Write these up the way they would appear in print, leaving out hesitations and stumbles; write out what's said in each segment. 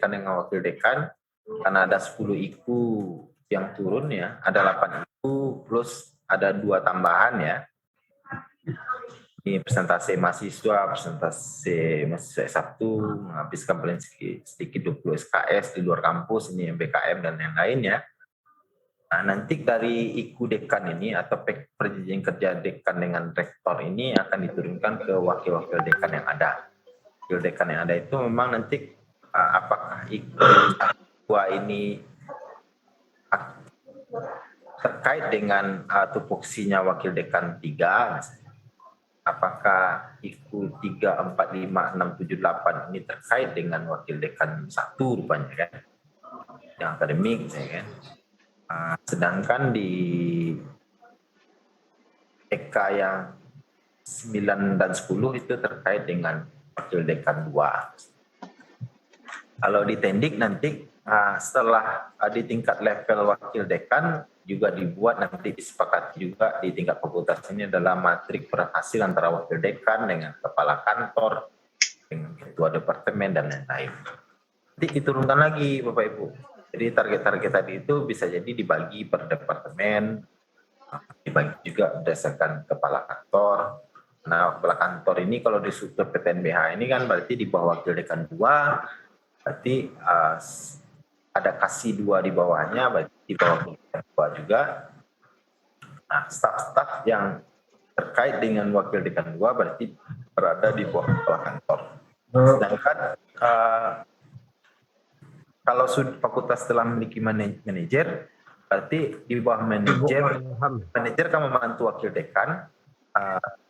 kan dengan wakil dekan, karena ada 10 IKU yang turun ya, ada 8 IKU plus ada 2 tambahan ya. Ini presentasi mahasiswa, presentasi mahasiswa S1, menghabiskan paling sedikit 20 SKS di luar kampus, ini MBKM dan yang lain ya. Nah, nanti dari IKU dekan ini atau perjanjian kerja dekan dengan rektor ini akan diturunkan ke wakil-wakil dekan yang ada. Wakil dekan yang ada itu memang nanti apakah IKU ini terkait dengan tupoksinya wakil dekan 3 misalnya. Apakah IKU 3, 4, 5, 6, 7, 8 ini terkait dengan wakil dekan 1 rupanya kan, yang akademik misalnya kan. Sedangkan di TK yang 9 dan 10 itu terkait dengan wakil dekan 2. Kalau di Tendik nanti setelah di tingkat level wakil dekan juga dibuat nanti disepakati juga di tingkat fakultas ini adalah matrik berhasil antara wakil dekan dengan kepala kantor, dengan ketua departemen dan lain-lain. Nanti diturunkan lagi Bapak Ibu. Jadi target-target tadi itu bisa jadi dibagi per departemen, dibagi juga berdasarkan kepala kantor. Nah, kepala kantor ini kalau di struktur PTNBH ini kan berarti di bawah wakil dekan 2, berarti ada kasih 2 di bawahnya, berarti di bawah wakil dekan 2 juga. Nah, staf-staf yang terkait dengan wakil dekan 2 berarti berada di bawah kepala kantor. Sedangkan kalau fakultas telah memiliki manajer, berarti di bawah manajer kan membantu wakil dekan,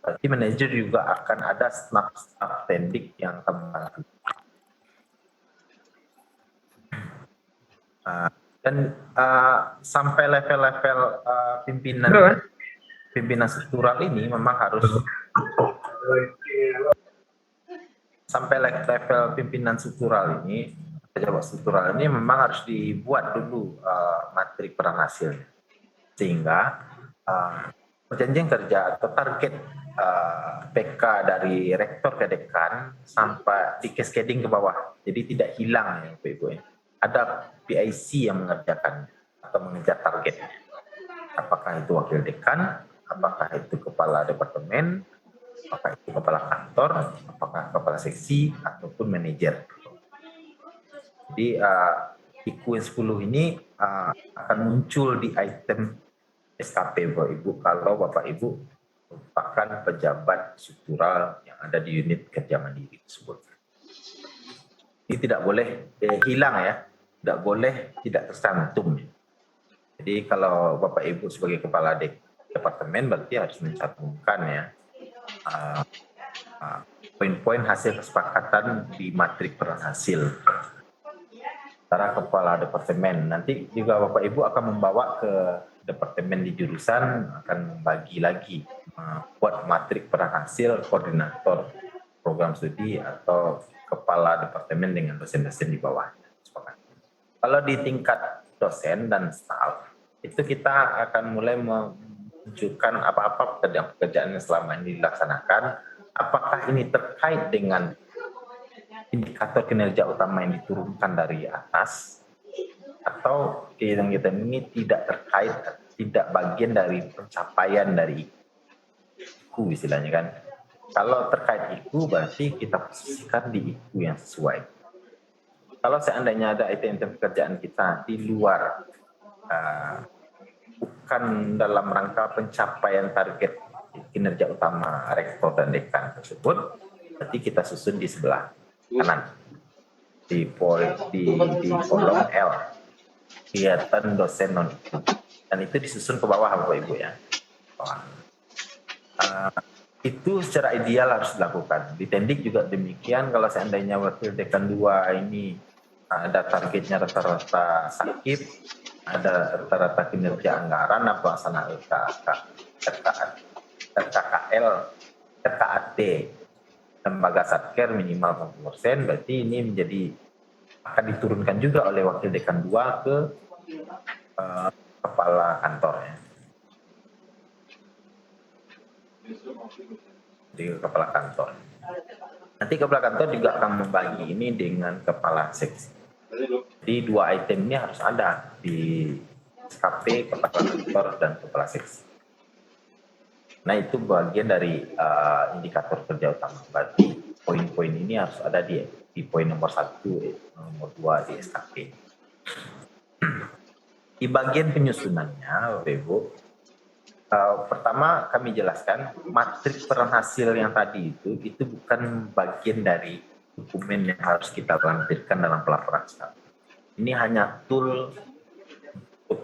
berarti manajer juga akan ada staf tendik yang akan membantu. Dan sampai level-level pimpinan struktural ini memang harus sampai level pimpinan struktural ini, pejabat struktural ini memang harus dibuat dulu matrik peran hasil, sehingga perjanjian kerja atau target PK dari rektor ke dekan sampai di cascading ke bawah, jadi tidak hilang ya Bapak Ibu ya. Ada PIC yang mengerjakan atau mengejar targetnya. Apakah itu wakil dekan, apakah itu kepala departemen, apakah itu kepala kantor, apakah kepala seksi, ataupun manajer. Jadi IKU 10 ini akan muncul di item SKP Bapak Ibu kalau Bapak Ibu merupakan pejabat struktural yang ada di unit kerja mandiri tersebut. Ini tidak boleh hilang ya, tidak boleh tidak tercantum. Jadi kalau Bapak Ibu sebagai kepala departemen berarti harus mencantumkan ya poin-poin hasil kesepakatan di matrik peran hasil antara kepala departemen. Nanti juga Bapak Ibu akan membawa ke departemen di jurusan, akan membagi lagi buat matrik peran hasil koordinator program studi atau kepala departemen dengan dosen-dosen di bawahnya. Kalau di tingkat dosen dan staf, itu kita akan mulai menunjukkan apa-apa pekerjaan yang selama ini dilaksanakan, apakah ini terkait dengan indikator kinerja utama yang diturunkan dari atas, atau kegiatan ini tidak terkait, tidak bagian dari pencapaian dari IKU istilahnya kan. Kalau terkait IKU berarti kita posisikan di IKU yang sesuai. Kalau seandainya ada item-item pekerjaan kita di luar, bukan dalam rangka pencapaian target kinerja utama rektor dan dekan tersebut, berarti kita susun di sebelah kanan, di kolom L, kegiatan dosen non-IKU, dan itu disusun ke bawah Bapak Ibu ya. Itu secara ideal harus dilakukan. Di Tendik juga demikian, kalau seandainya wakil dekan 2 ini ada targetnya rata-rata sakit, ada rata-rata kinerja anggaran, pelaksanaan RKKL, RKAT, lembaga satker minimal 40%, berarti ini menjadi akan diturunkan juga oleh wakil dekan 2 ke kepala kantornya. Di kepala kantor. Nanti kepala kantor juga akan membagi ini dengan kepala seksi. Jadi 2 item ini harus ada di SKP, kepala kantor, dan kepala seksi. Nah, itu bagian dari indikator kerja utama. Berarti poin-poin ini harus ada di poin nomor 1, nomor 2 di SKP. Di bagian penyusunannya, Bapak Ibu, pertama kami jelaskan matrik peran hasil yang tadi itu bukan bagian dari dokumen yang harus kita lampirkan dalam pelaporan SKP. Ini hanya tool untuk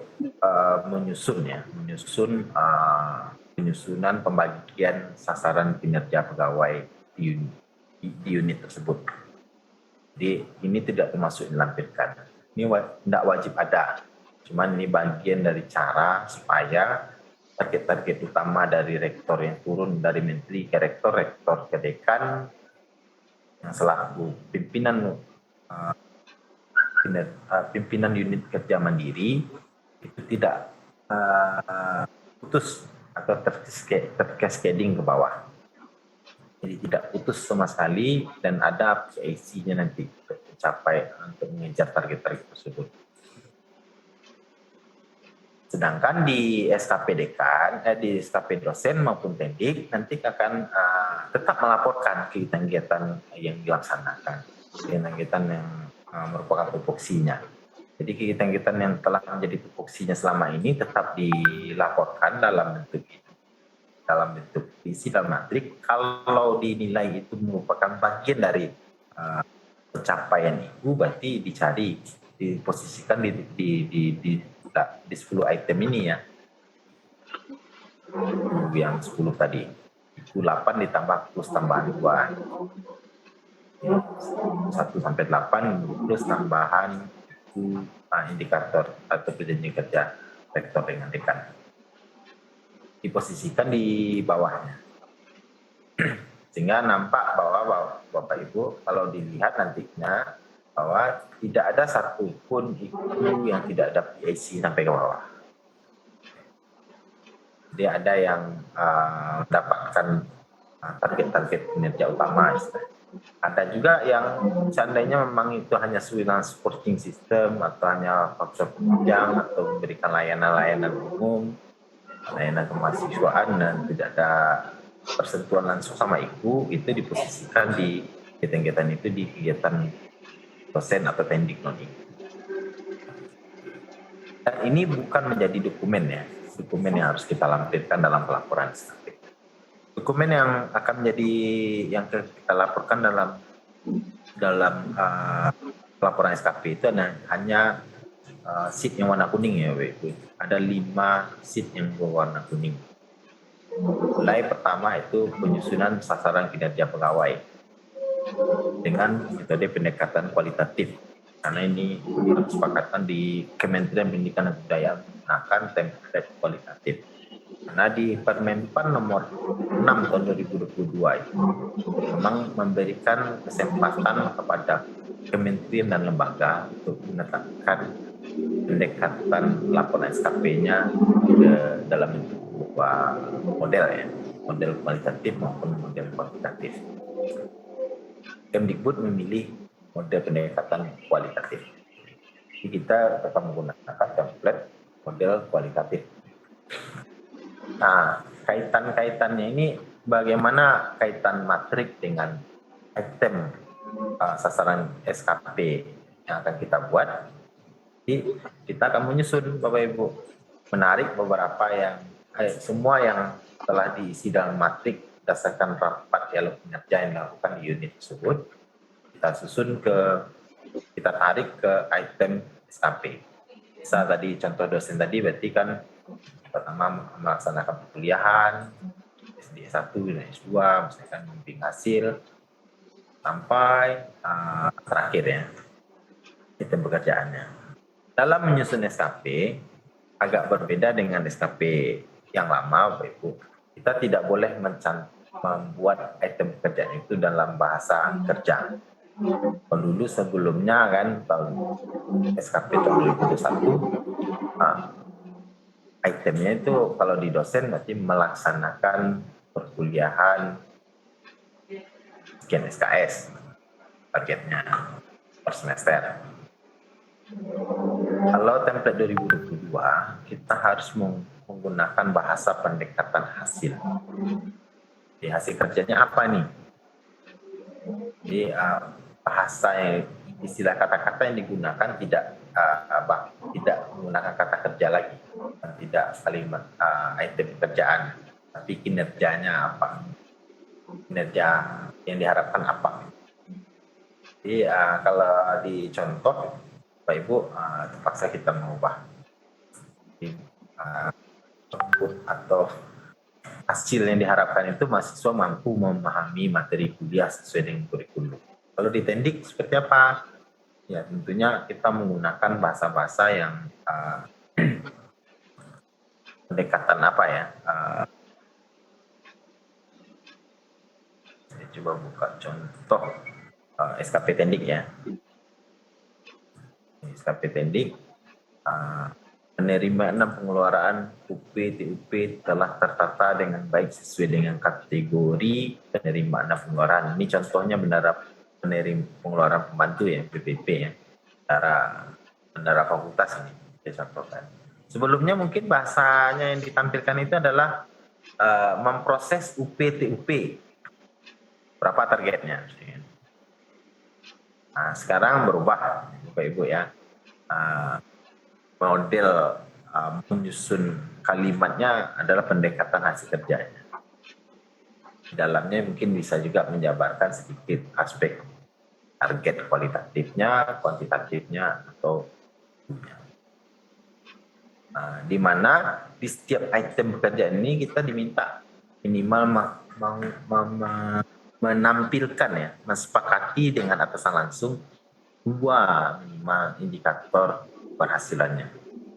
penyusunan pembagian sasaran kinerja pegawai di unit tersebut. Jadi ini tidak termasuk dilampirkan. Ini tidak wajib ada. Cuman ini bagian dari cara supaya target-target utama dari rektor yang turun dari menteri ke rektor ke dekan yang selaku pimpinan unit kerja mandiri itu tidak putus atau tercascading ke bawah. Jadi tidak putus sama sekali dan ada PAC-nya nanti untuk mencapai untuk mengejar target-target tersebut. Sedangkan di SKP dekan, di SKP dosen maupun tendik nanti akan tetap melaporkan kegiatan yang dilaksanakan, kegiatan yang merupakan tupoksinya. Jadi kegiatan yang telah menjadi tupoksinya selama ini tetap dilaporkan dalam bentuk isi dalam matrik. Kalau dinilai itu merupakan bagian dari pencapaian itu, berarti dicari, diposisikan di 10 item ini ya. Yang 10 tadi. Itu 8 ditambah plus tambahan 2. 1 sampai 8 plus tambahan itu indikator atau perjanjian kerja rektor dengan dekan. Diposisikan di bawahnya. Sehingga nampak bahwa Bapak Ibu kalau dilihat nantinya bahwa tidak ada satupun itu yang tidak ada PAC sampai ke bawah. Jadi ada yang mendapatkan target-target kinerja utama. Ada juga yang seandainya memang itu hanya freelance supporting system atau hanya faktor penunjang atau memberikan layanan-layanan umum, layanan kemahasiswaan dan tidak ada persentuhan langsung sama itu diposisikan di kegiatan itu di kegiatan dosen atau tendik non-IKU. Dan ini bukan menjadi dokumen ya, dokumen yang harus kita lampirkan dalam pelaporan SKP. Dokumen yang akan menjadi yang kita laporkan dalam pelaporan SKP itu hanya sheet yang warna kuning ya, ada 5 sheet yang berwarna kuning. Mulai pertama itu penyusunan sasaran kinerja pegawai dengan metode pendekatan kualitatif, karena ini kesepakatan di Kementerian Pendidikan dan Kebudayaan menggunakan template kualitatif. Karena di Permenpan nomor 6 tahun 2022 itu memang memberikan kesempatan kepada kementerian dan lembaga untuk menetapkan pendekatan laporan SKP-nya dalam bentuk model ya, model kualitatif maupun model kuantitatif. Kemdikbud memilih model pendekatan kualitatif. Jadi kita tetap menggunakan template model kualitatif. Nah, kaitan-kaitannya ini bagaimana kaitan matrik dengan item sasaran SKP yang akan kita buat. Jadi kita akan menyusun Bapak Ibu, menarik beberapa yang semua yang telah diisi dalam matrik berdasarkan rapat dialog kinerja yang dilakukan di unit tersebut, kita tarik ke item SKP. Bisa tadi contoh dosen tadi berarti kan pertama melaksanakan perkuliahan SD 1 dan S2, misalkan membimbing hasil sampai terakhir ya item pekerjaannya. Dalam menyusun SKP agak berbeda dengan SKP yang lama, Bapak Ibu. Kita tidak boleh membuat item pekerjaan itu dalam bahasa kerja. Kalau dulu sebelumnya kan tahun SKP tahun 2021, itemnya itu kalau di dosen berarti melaksanakan perkuliahan sekian SKS targetnya per semester. template 2022 kita harus menggunakan bahasa pendekatan hasil. Jadi hasil kerjanya apa nih? Jadi bahasa yang istilah kata-kata yang digunakan tidak menggunakan kata kerja lagi, tidak kalimat item pekerjaan, tapi kinerjanya apa, kinerja yang diharapkan apa. Jadi kalau di contoh Bapak Ibu terpaksa kita mengubah atau hasil yang diharapkan itu mahasiswa mampu memahami materi kuliah sesuai dengan kurikulum. Kalau di Tendik seperti apa? Ya tentunya kita menggunakan bahasa-bahasa yang pendekatan apa ya? Saya coba buka contoh SKP Tendik ya. SKP Tendik penerimaan pengeluaran UP TUP telah tertata dengan baik sesuai dengan kategori penerimaan pengeluaran. Ini contohnya pengeluaran pembantu ya, PPP ya, bendara fakultas ini saya contohkan. Sebelumnya mungkin bahasanya yang ditampilkan itu adalah memproses UP TUP, berapa targetnya. Nah, sekarang berubah Bapak Ibu ya. Model menyusun kalimatnya adalah pendekatan hasil kerjanya. Di dalamnya mungkin bisa juga menjabarkan sedikit aspek target kualitatifnya, kuantitatifnya, atau di mana di setiap item pekerjaan ini kita diminta minimal menampilkan ya, mensepakati dengan atasan langsung 2 minimal indikator keberhasilannya.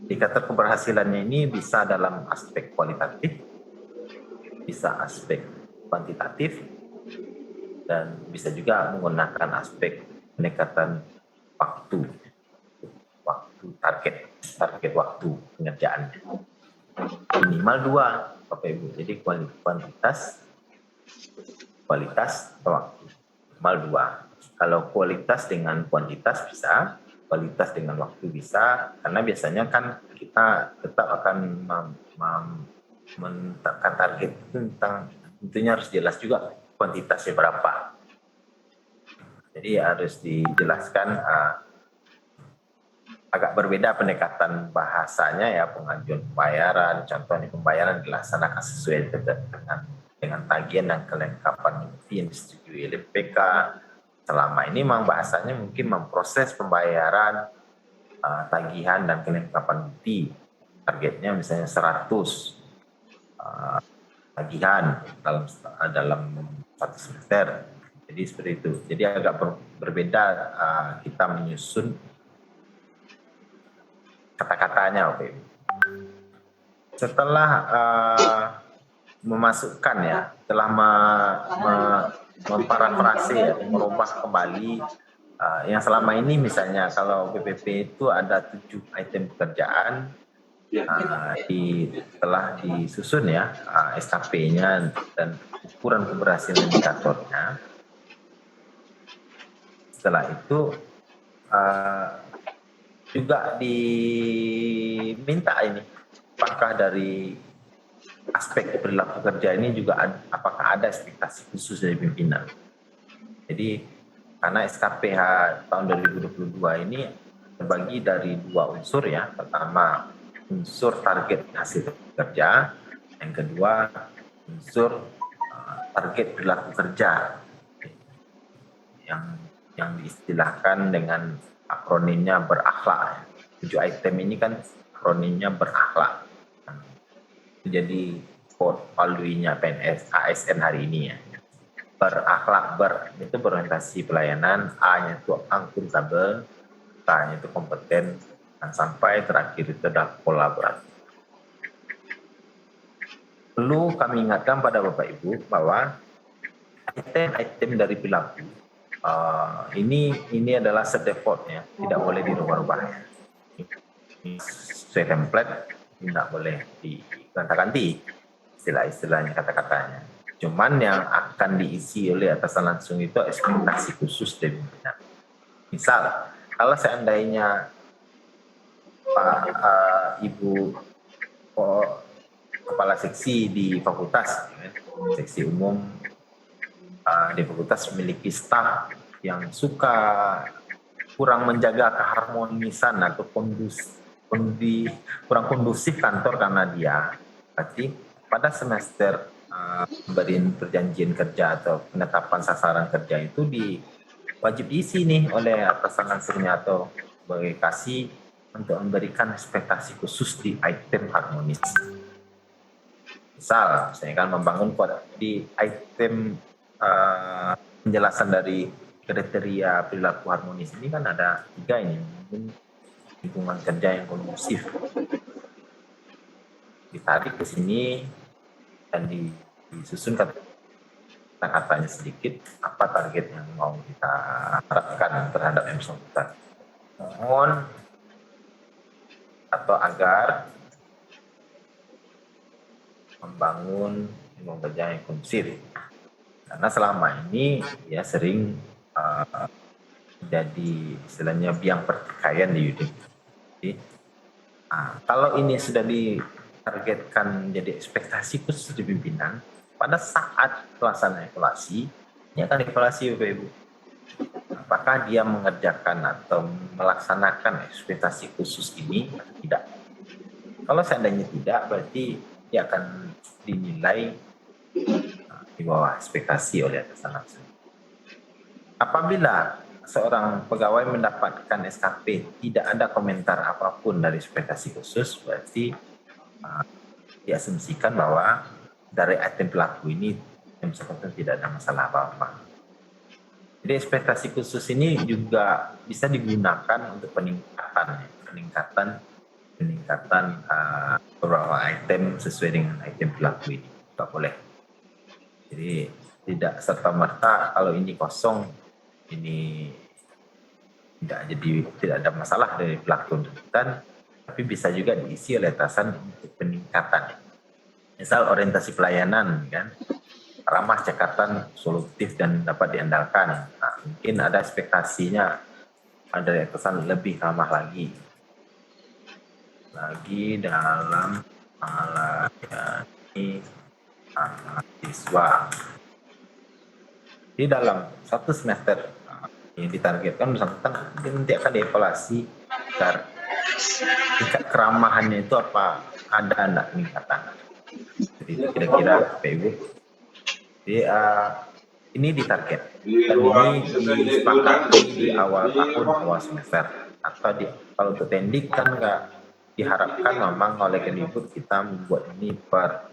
Indikator keberhasilannya ini bisa dalam aspek kualitatif, bisa aspek kuantitatif, dan bisa juga menggunakan aspek pendekatan waktu target waktu pengerjaannya. Minimal 2 Bapak Ibu. Jadi kualitas atau waktu. Minimal 2. Kalau kualitas dengan kuantitas bisa, kualitas dengan waktu bisa, karena biasanya kan kita tetap akan menetapkan target tentunya harus jelas juga kuantitasnya berapa. Jadi harus dijelaskan agak berbeda pendekatan bahasanya ya, pengajuan pembayaran, contohnya pembayaran dilaksanakan sesuai dengan tagihan dan kelengkapan bukti yang disetujui oleh PK. Selama ini memang bahasanya mungkin memproses pembayaran, tagihan dan kelengkapan bukti. Targetnya misalnya 100 tagihan dalam 1 semester. Jadi seperti itu. Jadi agak berbeda kita menyusun kata-katanya, oke. Setelah memasukkan ya, setelah memparafrase atau merubah kembali yang selama ini misalnya kalau PPP itu ada 7 item pekerjaan telah disusun ya SKP-nya dan ukuran keberhasilan indikatornya. Setelah itu juga diminta ini apakah dari aspek perilaku kerja ini juga apakah ada ekspektasi khusus dari pimpinan. Jadi karena SKPH tahun 2022 ini terbagi dari 2 unsur ya. Pertama unsur target hasil kerja, yang kedua unsur target perilaku kerja yang diistilahkan dengan akronimnya berakhlak. 7 item ini kan akronimnya berakhlak. Jadi code valuenya PNS ASN hari ini ya. Berakhlak, itu berorientasi pelayanan, A-nya itu akuntabel, K-nya itu kompeten, dan sampai terakhir itu adalah kolaboratif. Perlu kami ingatkan pada Bapak Ibu bahwa item-item dari perilaku ini adalah default ya, tidak boleh dirubah-rubah. Sesuai template tidak boleh diganti-ganti istilah-istilahnya, kata-katanya. Cuman yang akan diisi oleh atasan langsung itu ekspektasi khusus dari pimpinan. Misal, kalau seandainya Pak Ibu kepala seksi di fakultas, seksi umum di fakultas memiliki staf yang suka kurang menjaga keharmonisan atau kurang kondusif kantor karena dia, berarti pada semester pemberian perjanjian kerja atau penetapan sasaran kerja itu wajib diisi nih oleh atasan langsungnya atau sebagai kasih untuk memberikan ekspektasi khusus di item harmonis. Misal, saya kan membangun di item penjelasan dari kriteria perilaku harmonis ini kan ada 3 ini, lingkungan kerja yang kondusif. Ditarik ke sini dan disusun kata-katanya sedikit, apa target yang mau kita harapkan terhadap yang bersangkutan. Mohon atau agar membangun lingkungan kerja yang kondusif. Karena selama ini ya sering jadi istilahnya biang pertikaian di UD. Kalau ini sudah ditargetkan menjadi ekspektasi khusus di pimpinan, pada saat pelaksanaan evaluasi, ini akan evaluasi Bapak Ibu. Apakah dia mengerjakan atau melaksanakan ekspektasi khusus ini atau tidak. Kalau seandainya tidak, berarti dia akan dinilai di bawah ekspektasi oleh atasan langsung. Apabila seorang pegawai mendapatkan SKP tidak ada komentar apapun dari ekspektasi khusus, berarti diasumsikan bahwa dari item pelaku ini yang bersangkutan tidak ada masalah apa-apa. Jadi ekspektasi khusus ini juga bisa digunakan untuk peningkatan beberapa item sesuai dengan item pelaku ini. Tidak boleh. Jadi tidak serta-merta kalau ini kosong, ini tidak ada masalah dari pelaku tuntutan, tapi bisa juga diisi oleh atasan untuk peningkatan. Misal orientasi pelayanan, kan, ramah, cekatan, solutif dan dapat diandalkan. Nah, mungkin ada ekspektasinya ada atasan lebih ramah lagi dalam melayani siswa. Di dalam satu semester yang ditargetkan bersangkutan nanti akan dievaluasi agar tingkat keramahannya itu apa ada enggak peningkatan. Jadi kira-kira PU. Jadi ini ditarget dan ini disepakati di awal tahun, awal semester atau kalau untuk tendik kan nggak diharapkan memang oleh Kemdikbud kita membuat ini per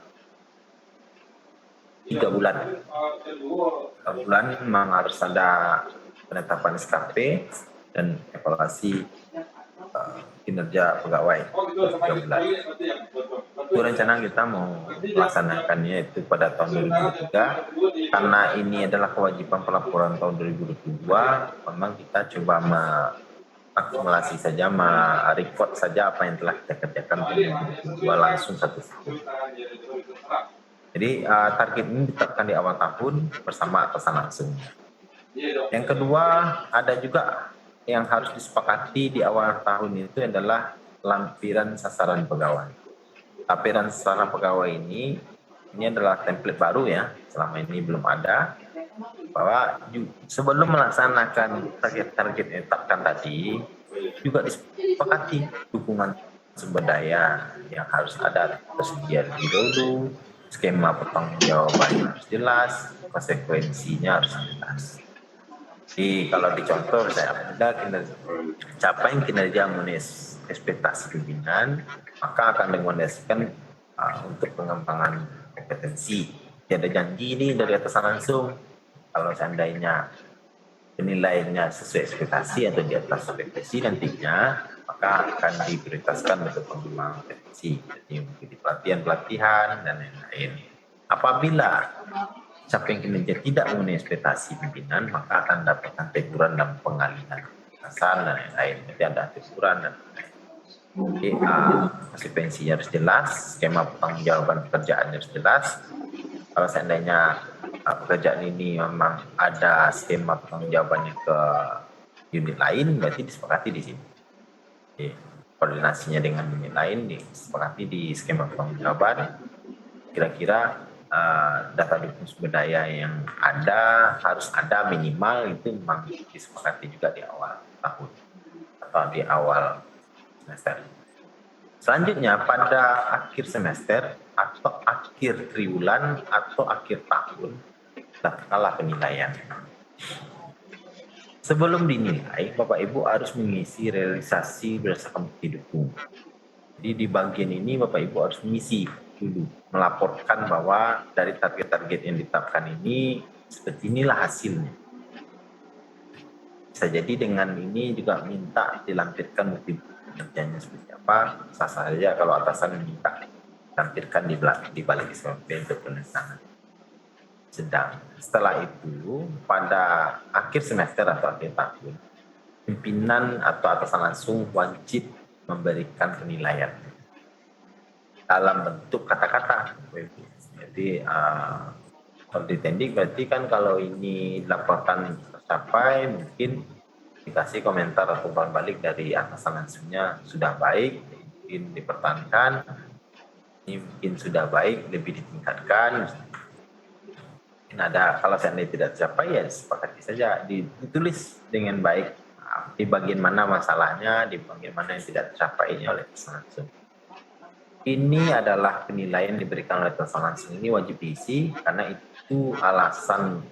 3 bulan. 3 bulan memang harus ada penetapan SKP dan evaluasi kinerja pegawai 3 bulan. Itu rencana kita mau melaksanakannya itu pada tahun 2023 karena ini adalah kewajiban pelaporan tahun 2022. Memang kita coba akumulasi saja, record saja apa yang telah kita kerjakan tahun 2022 langsung satu. Jadi target ini ditetapkan di awal tahun bersama atasan langsung. Yang kedua, ada juga yang harus disepakati di awal tahun itu adalah lampiran sasaran pegawai. Lampiran sasaran pegawai ini adalah template baru ya, selama ini belum ada. Bahwa sebelum melaksanakan target-target yang ditetapkan tadi, juga disepakati dukungan sumber daya yang harus ada tersedia lebih dulu, skema pertanggungjawabannya harus jelas, konsekuensinya harus jelas. Jadi kalau dicontoh saya ada capaian kinerja memenuhi ekspektasi pimpinan, maka akan direkomendasikan untuk pengembangan kompetensi. Ada janji ini dari atasan langsung, kalau seandainya penilaiannya sesuai ekspektasi atau di atas ekspektasi nantinya, maka akan diprioritaskan untuk pengembangan kompetensi, jadi mengikuti pelatihan dan lain-lain. Apabila capaian kinerja tidak memenuhi ekspektasi pimpinan, maka akan dapatkan teguran dan pengalihan atasan dan lain-lain. Jadi ada teguran dan lain-lain. Jadi konsekuensinya harus jelas, skema pertanggungjawaban pekerjaannya harus jelas. Kalau seandainya pekerjaan ini memang ada skema pertanggungjawabannya ke unit lain, berarti disepakati di sini. Oke. koordinasinya dengan unit lain disepakati di skema pertanggungjawaban. Kira-kira data dukung sumber daya yang ada harus ada minimal, itu memang disepakati juga di awal tahun atau di awal semester. Selanjutnya pada akhir semester atau akhir triwulan atau akhir tahun lakukanlah penilaian. Sebelum dinilai, Bapak Ibu harus mengisi realisasi berdasarkan bukti dukung. Jadi di bagian ini Bapak Ibu harus mengisi dulu, melaporkan bahwa dari target-target yang ditetapkan ini seperti inilah hasilnya. Bisa jadi dengan ini juga minta dilampirkan bukti kerjanya seperti apa. Sah saja kalau atasan minta lampirkan di balik SOP untuk penelitian. Sedang setelah itu pada akhir semester atau akhir tahun, pimpinan atau atasan langsung wajib memberikan penilaian dalam bentuk kata-kata. Jadi kalau ditendik berarti kan kalau ini dilaporkan tercapai, mungkin dikasih komentar atau umpan balik dari atasan langsungnya sudah baik, mungkin dipertahankan, ini mungkin sudah baik, lebih ditingkatkan. Mungkin ada, kalau seandainya tidak tercapai ya disepakati saja, ditulis dengan baik di bagian mana masalahnya, di bagian mana yang tidak tercapainya oleh atasan langsung. Ini adalah penilaian diberikan oleh atasan langsung, ini wajib diisi karena itu alasan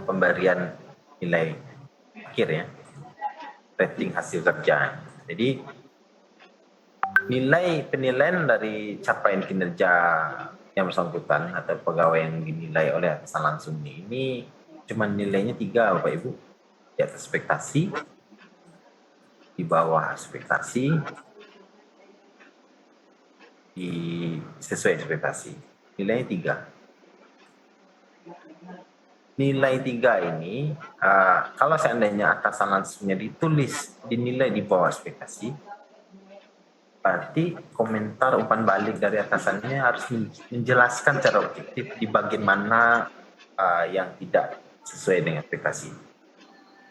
pemberian nilai akhir ya, rating hasil kerja. Jadi nilai penilaian dari capaian kinerja yang bersangkutan atau pegawai yang dinilai oleh atasan langsung ini cuma nilainya 3 Bapak Ibu, di atas ekspektasi, di bawah ekspektasi, di sesuai ekspektasi. Nilainya 3. Nilai 3 ini kalau seandainya atasan langsungnya ditulis dinilai di bawah ekspektasi, berarti komentar umpan balik dari atasannya harus menjelaskan secara objektif di bagian mana yang tidak sesuai dengan ekspektasi.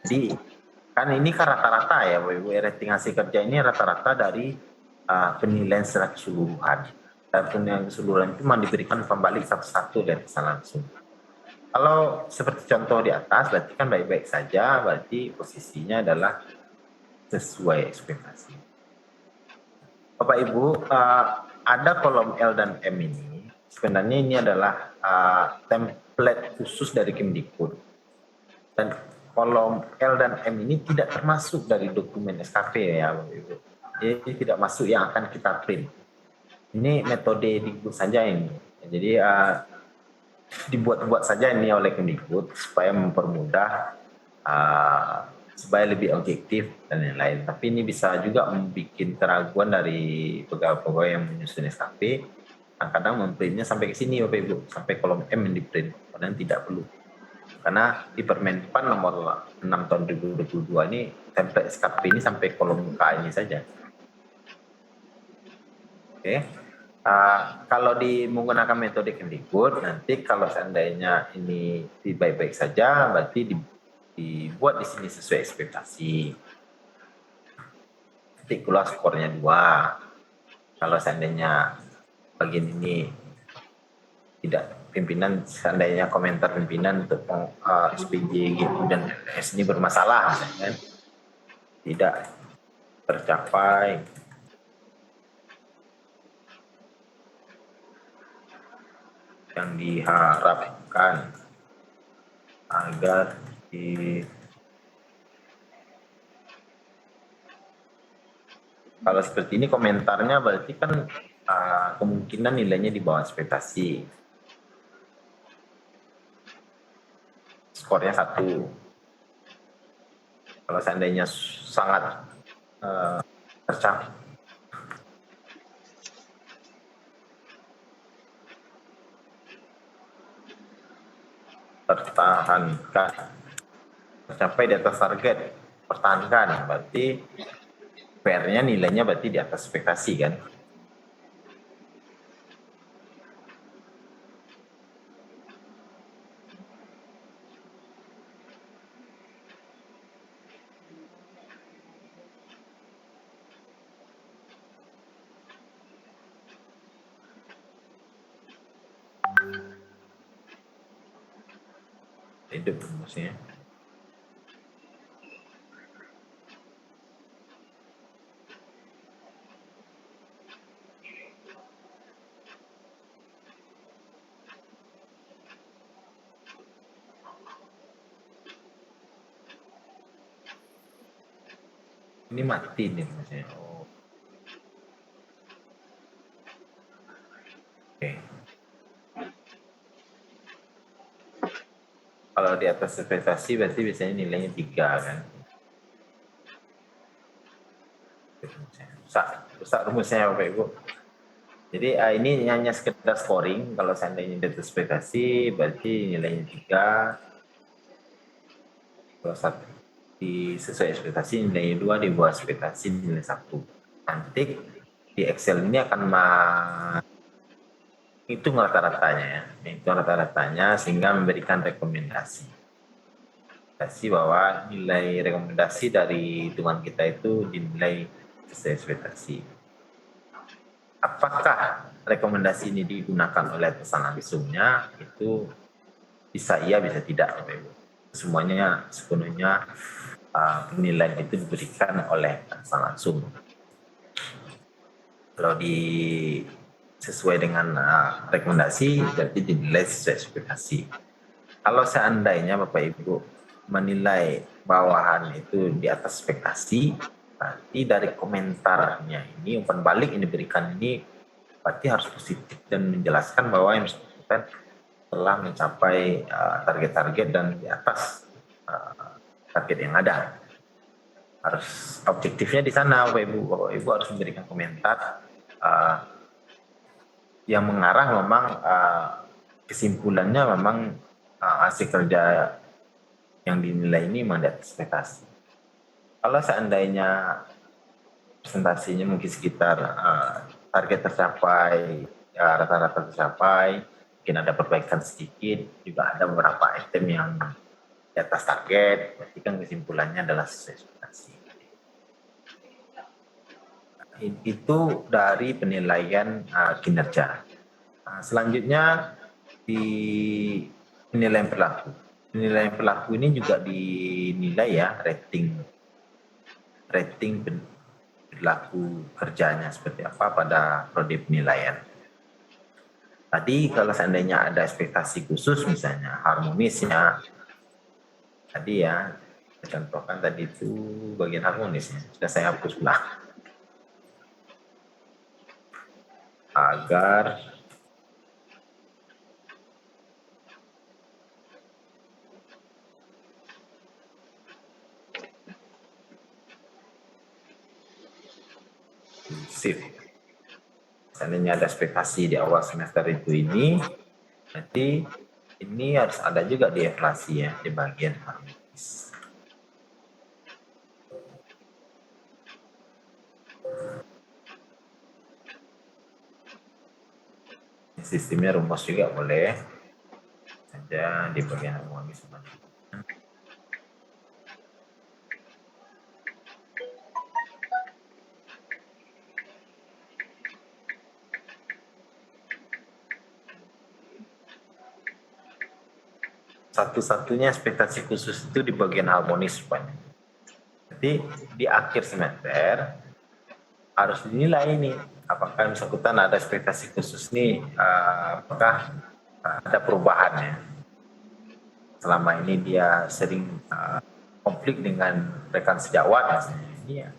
Jadi kan ini kan rata-rata ya, rating hasil kerja ini rata-rata dari penilaian secara keseluruhan. Dan penilaian keseluruhan itu memang diberikan umpan balik satu-satu dari atasan langsung. Kalau seperti contoh di atas, berarti kan baik-baik saja, berarti posisinya adalah sesuai ekspektasi. Bapak Ibu, ada kolom L dan M ini, sebenarnya ini adalah template khusus dari Kemdikbud. Dan kolom L dan M ini tidak termasuk dari dokumen SKP ya Bapak Ibu. Jadi tidak masuk yang akan kita print. Ini metode Dikbud saja ini. Jadi dibuat-buat saja ini oleh Kemdikbud supaya mempermudah, supaya lebih objektif dan lain-lain. Tapi ini bisa juga membuat keraguan dari pegawai-pegawai yang menyusun SKP. Kadang memprintnya sampai ke sini Bapak Ibu, sampai kolom M yang diprint, padahal tidak perlu. Karena di Permen PAN nomor 6 tahun 2022 ini template SKP ini sampai kolom K ini saja. Oke. Kalau menggunakan metode Kemdikbud, nanti kalau seandainya ini baik-baik saja, berarti dibuat di sini sesuai ekspektasi. Ketik keluar skornya 2. Kalau seandainya bagian ini tidak, pimpinan seandainya komentar pimpinan untuk SPJ gitu dan S ini bermasalah, kan? Tidak tercapai, yang diharapkan agar kalau seperti ini komentarnya berarti kan kemungkinan nilainya di bawah ekspektasi, skornya 1. Kalau seandainya sangat tercapai, pertahankan, tercapai di atas target, pertahankan, berarti PR-nya nilainya berarti di atas ekspektasi kan. Hidup rumusnya. Ini mati nih rumusnya. Oh, oke. Kalau di atas ekspektasi berarti biasanya nilainya 3 kan. Rusak rumusnya Bapak Ibu. Jadi ini hanya sekedar scoring. Kalau seandainya di atas ekspektasi berarti nilainya 3. Kalau sesuai ekspektasi nilai 2, di bawah ekspektasi nilai 1. Nanti di Excel ini akan itu rata-ratanya ya. Itu rata-ratanya sehingga memberikan rekomendasi. Bahwa nilai rekomendasi dari hitungan kita itu dinilai sesuai ekspektasi. Apakah rekomendasi ini digunakan oleh atasan langsungnya? Itu bisa iya, bisa tidak. Semuanya sepenuhnya penilaian itu diberikan oleh atasan langsung. Kalau sesuai dengan rekomendasi berarti dinilai sesuai ekspektasi. Kalau seandainya Bapak Ibu menilai bawahan itu di atas ekspektasi, berarti dari komentarnya ini umpan balik yang diberikan ini berarti harus positif dan menjelaskan bahwa yang bersangkutan telah mencapai target-target dan di atas target yang ada. Harus objektifnya di sana Bapak Ibu harus memberikan komentar yang mengarah memang kesimpulannya memang hasil kerja yang dinilai ini memang di atas ekspektasi. Kalau seandainya presentasinya mungkin sekitar target tercapai, ya rata-rata tercapai, mungkin ada perbaikan sedikit, juga ada beberapa item yang di atas target, berarti kan kesimpulannya adalah sesuai ekspektasi. Itu dari penilaian kinerja. Selanjutnya di penilaian perilaku. Penilaian perilaku ini juga dinilai ya rating perilaku kerjanya seperti apa pada prodi penilaian. Tadi kalau seandainya ada ekspektasi khusus misalnya harmonisnya, tadi ya contohkan tadi itu bagian harmonisnya sudah saya hapus lah. Agar shift. Seandainya ada ekspektasi di awal semester itu ini, nanti ini harus ada juga di evaluasi ya di bagian harmonis. Sistemnya rumus juga boleh saja di bagian harmonis. Satu-satunya ekspektasi khusus itu di bagian harmonis, Pak. Jadi di akhir semester harus dinilai ini apakah bersangkutan ada ekspektasi khusus nih, apakah ada perubahannya. Selama ini dia sering konflik dengan rekan sejawat misalnya. Ini ya,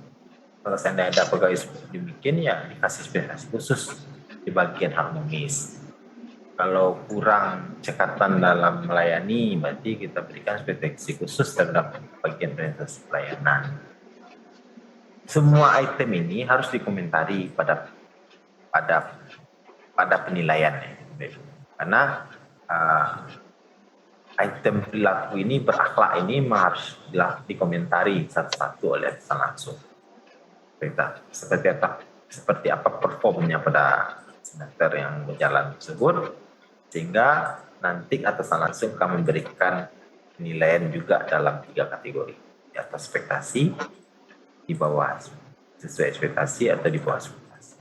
kalau seandainya ada pegawai demikian ya dikasih ekspektasi khusus di bagian harmonis. Kalau kurang cekatan dalam melayani, berarti kita berikan ekspektasi khusus terhadap bagian presentasi pelayanan. Semua item ini harus dikomentari pada penilaiannya, karena item perilaku ini berakhlak ini harus dikomentari satu-satu oleh atasan langsung. Seperti apa performnya pada semester yang berjalan tersebut, sehingga nanti atasan langsung akan memberikan penilaian juga dalam 3 kategori, di atas ekspektasi, di bawah sesuai ekspektasi, atau di bawah ekspektasi.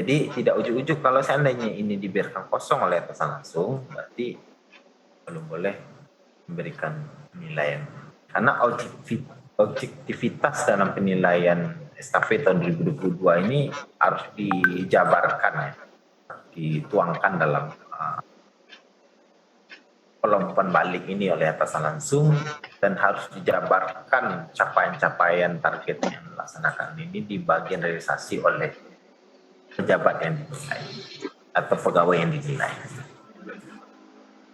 Jadi tidak ujuk-ujuk kalau seandainya ini dibiarkan kosong oleh atasan langsung, berarti belum boleh memberikan penilaian. Karena objektivitas dalam penilaian SKP tahun 2022 ini harus dijabarkan ya, dituangkan dalam pelompan balik ini oleh atasan langsung, dan harus dijabarkan capaian-capaian target yang dilaksanakan ini di bagian realisasi oleh pejabat yang dinilai atau pegawai yang dinilai.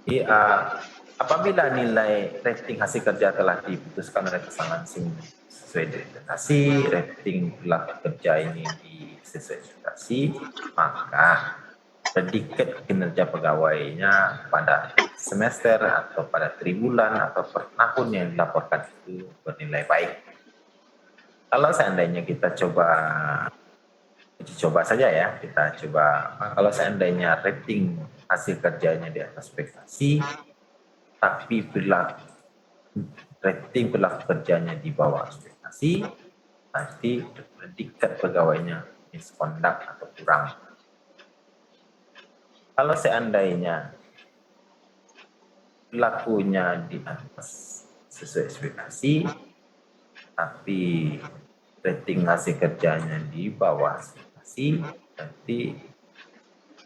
Jadi, apabila nilai rating hasil kerja telah diputuskan oleh atasan langsung sesuai ekspektasi, rating perilaku kerja ini sesuai ekspektasi, maka predikat kinerja pegawainya pada semester atau pada triwulan atau per tahun yang dilaporkan itu bernilai baik. Kalau seandainya kita coba saja ya, kita coba kalau seandainya rating hasil kerjanya di atas ekspektasi, tapi rating perilaku kerjanya di bawah ekspektasi, nanti predikat pegawainya misconduct atau kurang. Kalau seandainya perilakunya di atas sesuai ekspektasi, tapi rating hasil kerjanya di bawah ekspektasi, nanti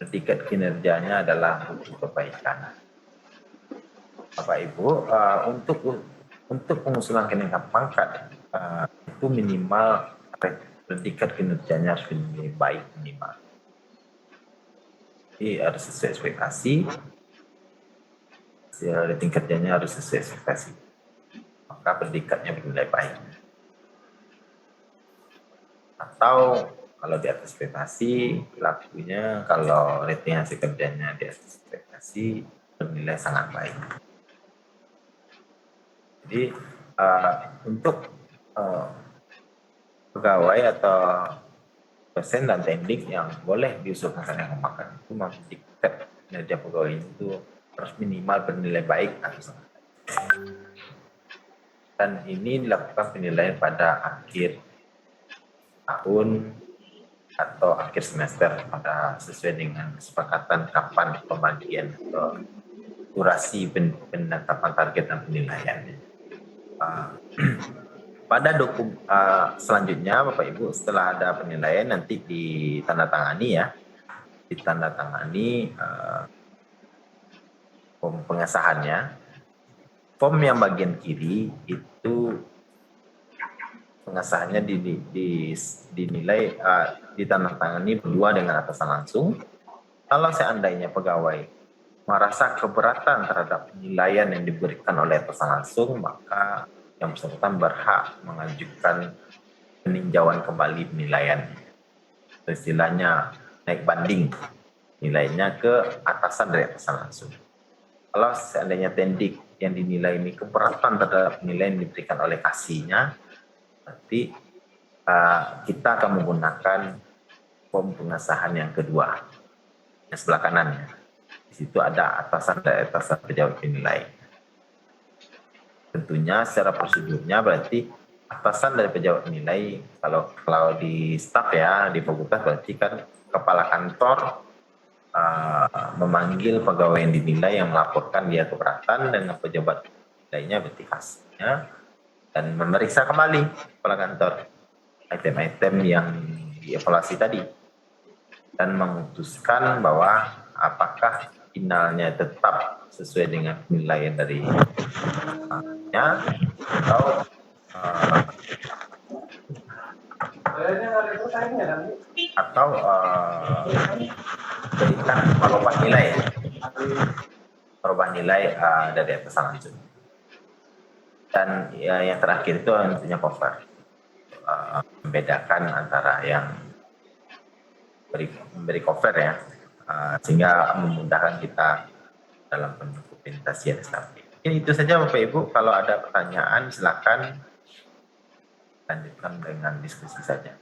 predikat kinerjanya adalah butuh perbaikan. Bapak Ibu, untuk pengusulan kenaikan pangkat itu minimal predikat kinerjanya harus lebih baik minimal. Jadi harus sesuai ekspektasi, rating kerjanya harus sesuai ekspektasi, maka predikatnya bernilai baik. Atau kalau di atas ekspektasi, pelakunya kalau rating hasil kerjanya di atas ekspektasi bernilai sangat baik. Jadi untuk pegawai atau dosen dan teknik yang boleh diusulkan kenaikan pangkat itu predikat kinerja pegawai itu harus minimal bernilai baik atau sangat baik. Dan ini dilakukan penilaian pada akhir tahun atau akhir semester pada sesuai dengan kesepakatan kapan pembagian atau durasi penetapan target dan penilaian. Pada selanjutnya Bapak Ibu, setelah ada penilaian nanti ditandatangani ya, form pengesahannya. Form yang bagian kiri itu pengesahannya dinilai ditandatangani berdua dengan atasan langsung. Kalau seandainya pegawai merasa keberatan terhadap penilaian yang diberikan oleh atasan langsung, maka yang bersangkutan berhak mengajukan peninjauan kembali penilaian. Istilahnya naik banding nilainya ke atasan dari atasan langsung. Kalau seandainya tendik yang dinilai ini keberatan terhadap penilaian yang diberikan oleh kasihnya, nanti kita akan menggunakan form pengesahan yang kedua, yang sebelah kanan. Di situ ada atasan dan atasan pejabat penilai. Tentunya secara prosedurnya berarti atasan dari pejabat penilai, kalau di staf ya, di fakultas berarti kan kepala kantor memanggil pegawai yang dinilai yang melaporkan dia keberatan dengan pejabat lainnya berarti hasilnya, dan memeriksa kembali kepala kantor item-item yang dievaluasi tadi dan memutuskan bahwa apakah finalnya tetap sesuai dengan penilaian dari atau berikan merubah nilai dari atasan langsung. Dan yang terakhir itu tentunya cover, membedakan antara yang memberi cover ya, sehingga memudahkan kita dalam pendokumentasian SKP. Mungkin itu saja Bapak Ibu. Kalau ada pertanyaan silakan lanjutkan dengan diskusi saja.